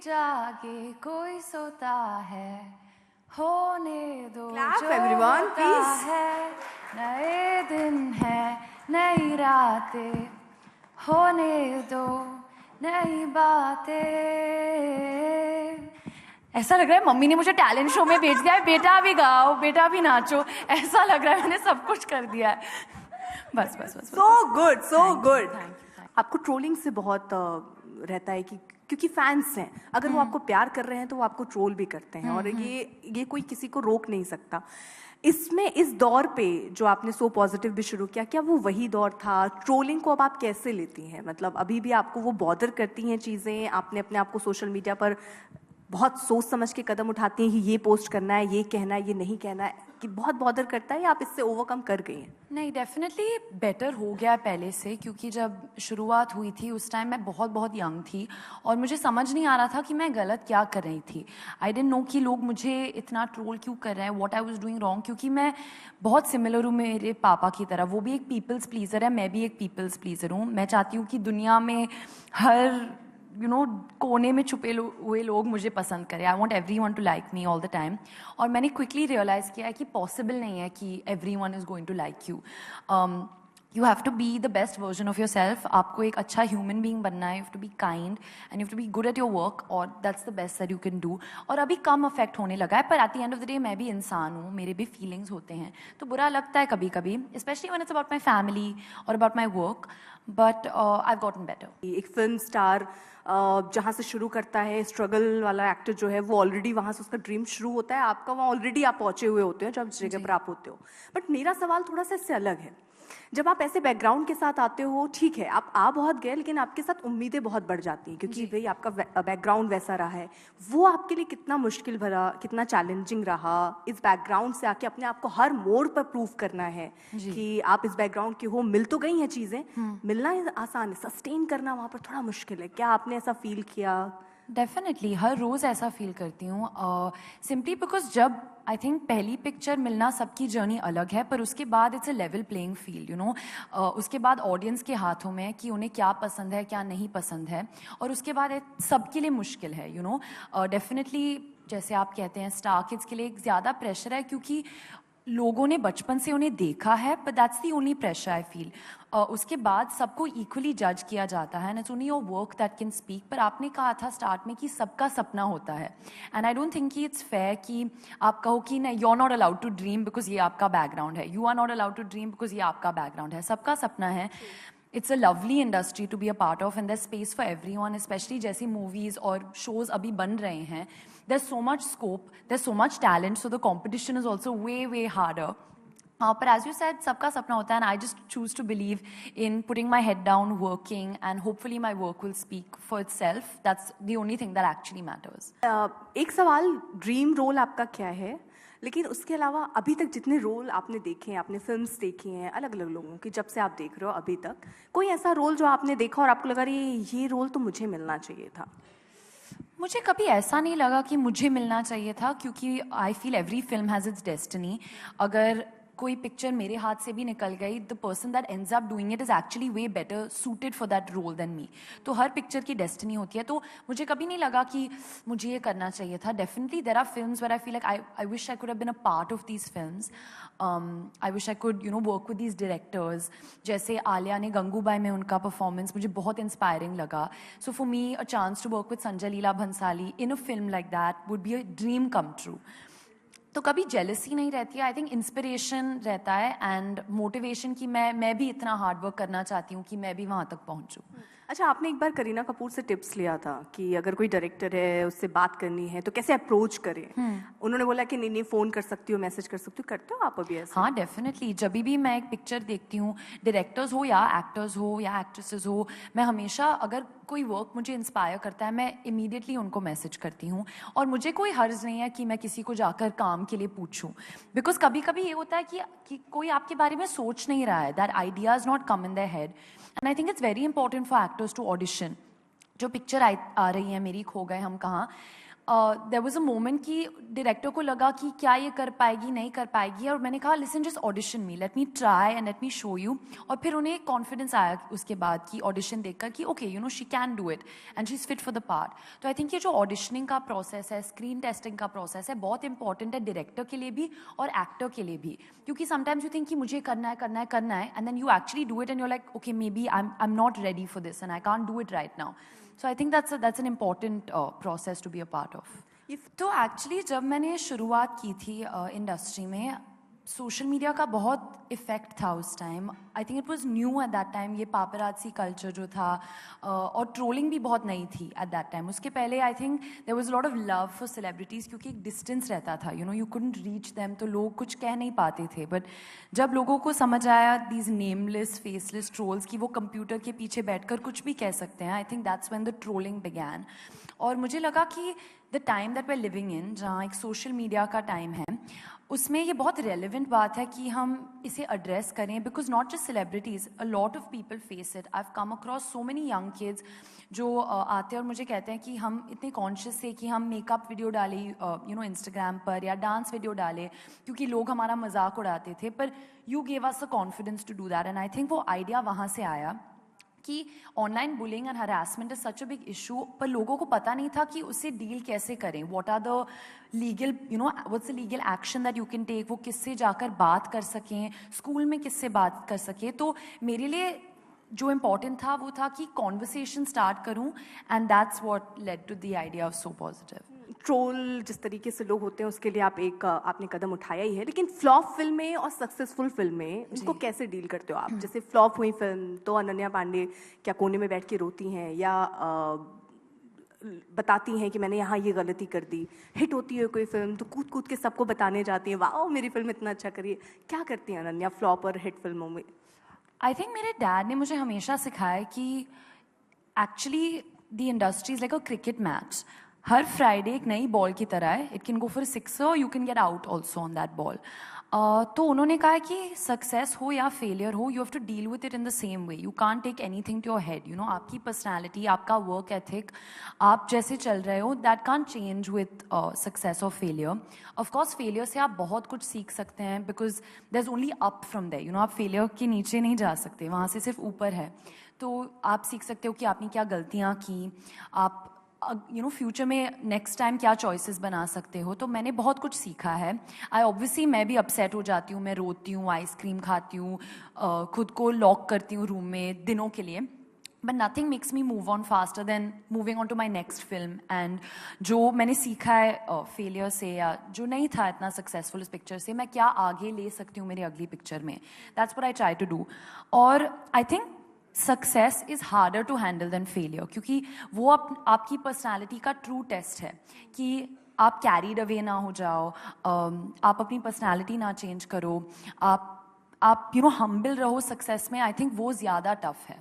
जागे कोई सोता है, होने दो Clap, जो everyone, होता please. है। नए दिन है, नई रातें, होने दो नई बातें। ऐसा लग रहा है मम्मी ने मुझे टैलेंट शो में भेज दिया है, बेटा भी गाओ, बेटा भी नाचो। ऐसा लग रहा है मैंने सब कुछ कर दिया है। बस बस बस So good, so good. thank you. आपको ट्रोलिंग से बहुत रहता है कि क्योंकि फैंस हैं, अगर वो आपको प्यार कर रहे हैं तो वो आपको ट्रोल भी करते हैं, और ये कोई किसी को रोक नहीं सकता। इसमें इस दौर पे जो आपने सो पॉजिटिव भी शुरू किया, क्या वो वही दौर था? ट्रोलिंग को अब आप कैसे लेती हैं? मतलब अभी भी आपको वो बॉदर करती हैं चीज़ें? आपने अपने आप को सोशल मीडिया पर बहुत सोच समझ के कदम उठाती हैं कि ये पोस्ट करना है, ये कहना है, ये नहीं कहना है, कि बहुत बॉदर करता है, या आप इससे ओवरकम कर गई हैं? नहीं, डेफिनेटली बेटर हो गया पहले से, क्योंकि जब शुरुआत हुई थी उस टाइम मैं बहुत बहुत यंग थी और मुझे समझ नहीं आ रहा था कि मैं गलत क्या कर रही थी। आई डिडंट नो कि लोग मुझे इतना ट्रोल क्यों कर रहे हैं, what I was doing wrong, क्योंकि मैं बहुत सिमिलर हूँ मेरे पापा की तरह। वो भी एक पीपल्स प्लीजर है, मैं भी एक पीपल्स प्लीजर हूँ। मैं चाहती हूँ कि दुनिया में हर कोने में छुपे हुए लोग मुझे पसंद करें। I want every one two like me all the time. और मैंने क्विकली रियलाइज़ किया है कि पॉसिबल नहीं है कि every one is going to like you. You have to be the best version of your self. आपको एक अच्छा ह्यूमन बींग बनना है, you have to be kind and you have to be good at your work, और that's the best that you can do. और अभी कम affect होने लगा है, पर at the end of the day मैं भी इंसान हूँ, मेरे भी फीलिंग्स होते हैं, तो बुरा लगता है कभी कभी, specially when it's about my family और about my work, but I have gotten better. एक फिल्म स्टार जहाँ से शुरू करता है, स्ट्रगल वाला एक्टर जो है, वो ऑलरेडी वहाँ से उसका ड्रीम शुरू होता है, आपका वहाँ ऑलरेडी आप पहुँचे हुए होते हो जब जगह पर आप होते हो। बट मेरा सवाल थोड़ा सा इससे अलग है। जब आप ऐसे बैकग्राउंड के साथ आते हो, ठीक है आप आ बहुत गए, लेकिन आपके साथ उम्मीदें बहुत बढ़ जाती हैं, क्योंकि भाई आपका बैकग्राउंड वैसा रहा है। वो आपके लिए कितना मुश्किल भरा, कितना चैलेंजिंग रहा इस बैकग्राउंड से आके अपने आप को हर मोड़ पर प्रूव करना है कि आप इस बैकग्राउंड के हो। मिल तो गई हैं चीज़ें, मिलना आसान है, सस्टेन करना वहाँ पर थोड़ा मुश्किल है। क्या आपने ऐसा फील किया? डेफिनेटली हर रोज़ ऐसा फील करती हूँ, सिंपली बिकॉज जब आई थिंक पहली पिक्चर मिलना, सबकी जर्नी अलग है, पर उसके बाद it's a level playing field, you know. उसके बाद ऑडियंस के हाथों में कि उन्हें क्या पसंद है क्या नहीं पसंद है, और उसके बाद सबके लिए मुश्किल है, यू नो। डेफिनेटली जैसे आप कहते हैं स्टार किड्स के लिए एक ज़्यादा प्रेशर है, क्योंकि लोगों ने बचपन से उन्हें देखा है, but that's the only pressure I feel. उसके बाद सबको इक्वली जज किया जाता है, and it's only your work that can speak. पर आपने कहा था स्टार्ट में कि सबका सपना होता है, एंड आई डोंट थिंक कि इट्स फेयर कि आप कहो कि नहीं, you are not allowed to dream because ये आपका बैकग्राउंड है, you are not allowed to dream because ये आपका बैकग्राउंड है। सबका सपना है। It's a lovely industry to be a part of, and there space for everyone, specially जैसी मूवीज और शोज अभी बन रहे हैं। There's so much scope, there's so much talent, so the competition is also way harder. But as you said, सबका सपना होता है, and I just choose to believe in putting my head down, working, and hopefully my work will speak for itself. That's the only thing that actually matters. एक सवाल, dream role आपका क्या है? लेकिन उसके अलावा अभी तक जितने रोल आपने देखे हैं, आपने फिल्म्स देखी हैं अलग अलग लोगों की, जब से आप देख रहे हो अभी तक, कोई ऐसा रोल जो आपने देखा और आपको लगा ये रोल तो मुझे मिलना चाहिए था? मुझे कभी ऐसा नहीं लगा कि मुझे मिलना चाहिए था, क्योंकि I feel every film has its destiny. अगर कोई पिक्चर मेरे हाथ से भी निकल गई, the person that ends up doing it is actually way better suited for that role than me. तो हर पिक्चर की डेस्टिनी होती है, तो मुझे कभी नहीं लगा कि मुझे ये करना चाहिए था। Definitely there are films where I feel like I wish I could have been a part of these films. I wish I could work with these directors. जैसे आलिया ने गंगूबाई में उनका परफॉर्मेंस मुझे बहुत इंस्पायरिंग लगा। So for me a chance to work with Sanjay Leela Bhansali in a film like that would be a dream come true. तो कभी jealousy नहीं रहती है, आई थिंक इंस्पिरेशन रहता है एंड मोटिवेशन कि मैं भी इतना हार्ड वर्क करना चाहती हूँ कि मैं भी वहाँ तक पहुँचूँ। अच्छा, आपने एक बार करीना कपूर से टिप्स लिया था कि अगर कोई डायरेक्टर है उससे बात करनी है तो कैसे अप्रोच करें। उन्होंने बोला कि नहीं फ़ोन कर सकती हो, मैसेज कर सकती हो, करते हो आप अभी ऐसा? हाँ डेफिनेटली, जब भी मैं एक पिक्चर देखती हूँ, डायरेक्टर्स हो या एक्टर्स हो या एक्ट्रेसेस हो, मैं हमेशा अगर कोई वर्क मुझे इंस्पायर करता है मैं इमीडिएटली उनको मैसेज करती हूँ। और मुझे कोई हर्ज नहीं है कि मैं किसी को जाकर काम के लिए पूछूँ, बिकॉज कभी कभी ये होता है कि कोई आपके बारे में सोच नहीं रहा है, that ideas not come in their head, and I think it's very important for actors to audition. जो पिक्चर आ रही है मेरी, Kho Gaye Hum Kahan, there was a moment कि डायरेक्टर को लगा कि क्या ये कर पाएगी नहीं कर पाएगी, और मैंने कहा listen just audition me, let me try and let me show you. और फिर उन्हें कॉन्फिडेंस आया उसके बाद कि ऑडिशन देखकर कि okay you know she can do it and she is fit for the part. तो आई थिंक ये जो ऑडिशनिंग का प्रोसेस है, स्क्रीन टेस्टिंग का प्रोसेस है, बहुत इंपॉर्टेंट है डायरेक्टर के लिए भी और एक्टर के लिए भी, क्योंकि समटाइम्स यू थिंक कि मुझे करना है करना है करना है, and then you actually do it and you like okay maybe I am not ready for this and I can't do it right now. So I think that's an important process to be a part of. तो actually जब मैंने शुरुआत की थी industry में, social media का बहुत effect था उस time. I think it was new at that time, ये पापराज़ी कल्चर जो था, और ट्रोलिंग भी बहुत नई थी एट दैट टाइम। उसके पहले I think there was lot of love for celebrities, क्योंकि एक डिस्टेंस रहता था, you know you couldn't reach them, तो लोग कुछ कह नहीं पाते थे। बट जब लोगों को समझ आया दीज नेमलेस फेसलेस ट्रोल्स कि वो कंप्यूटर के पीछे बैठकर कुछ भी कह सकते हैं, I think that's when the trolling began. और मुझे लगा कि the time that we are living in, जहाँ एक सोशल मीडिया का टाइम है, उसमें ये बहुत रेलिवेंट बात है कि हम इसे एड्रेस करें, because not just celebrities, a lot of people face it. I have come across so many young kids जो आते हैं और मुझे कहते हैं कि हम इतने कॉन्शियस थे कि हम मेकअप वीडियो डालें यू नो इंस्टाग्राम पर, या डांस वीडियो डालें क्योंकि लोग हमारा मजाक उड़ाते थे, पर you gave us the confidence to do that. And I think वो आइडिया वहाँ से आया कि online bullying and harassment is such a big issue, पर लोगों को पता नहीं था कि उससे डील कैसे करें, what are the legal you know what's the legal action that you can take, वो किससे जाकर बात कर सकें, स्कूल में किससे बात कर सकें। तो मेरे लिए जो इम्पोर्टेंट था वो था कि कॉन्वर्सेशन स्टार्ट करूं, and that's what led to the idea of so positive. Troll जिस तरीके से लोग होते हैं उसके लिए आपने कदम उठाया ही है, लेकिन फ्लॉप फिल्में और सक्सेसफुल फिल्में उनको कैसे डील करते हो आप? जैसे फ्लॉप हुई फिल्म तो अनन्या पांडे क्या कोने में बैठ के रोती हैं, या बताती हैं कि मैंने यहाँ ये गलती कर दी? हिट होती है कोई फिल्म तो कूद कूद के सबको बताने जाती है, वाह मेरी फिल्म इतना अच्छा करी है। क्या करती हैं अनन्या फ्लॉप और हिट फिल्मों में? आई थिंक मेरे डैड ने मुझे हमेशा सिखाया कि actually the industry is like a cricket match. हर फ्राइडे एक नई बॉल की तरह है, it can go for sixer, you can get out also on that ball. तो उन्होंने कहा कि सक्सेस हो या फेलियर हो, you have to deal with it in the same way, you can't take anything to your head. You know आपकी personality, आपका work ethic, आप जैसे चल रहे हो, that can't change with success और फेलियर। ऑफकोर्स फेलियर से आप बहुत कुछ सीख सकते हैं, because there is only up from there, you know आप फेलियर के नीचे नहीं जा सकते, वहाँ से सिर्फ ऊपर है। तो आप सीख सकते हो कि आपने क्या गलतियाँ की, आप यू नो फ्यूचर में नेक्स्ट टाइम क्या चॉइसेस बना सकते हो। तो मैंने बहुत कुछ सीखा है। आई ऑब्वियसली मैं भी अपसेट हो जाती हूँ, मैं रोती हूँ, आइसक्रीम खाती हूँ, खुद को लॉक करती हूँ रूम में दिनों के लिए, but nothing makes me move on faster than moving on to my next film. And जो मैंने सीखा है फेलियर से, या जो नहीं था इतना सक्सेसफुल इस पिक्चर से, मैं क्या आगे ले सकती हूँ मेरी अगली पिक्चर में, that's what I try to do. और I think success is harder to handle than failure, क्योंकि वो आपकी पर्सनालिटी का ट्रू टेस्ट है कि आप कैरीड अवे ना हो जाओ, आप अपनी पर्सनालिटी ना चेंज करो, आप यू नो हम्बल रहो सक्सेस में। आई थिंक वो ज़्यादा टफ है।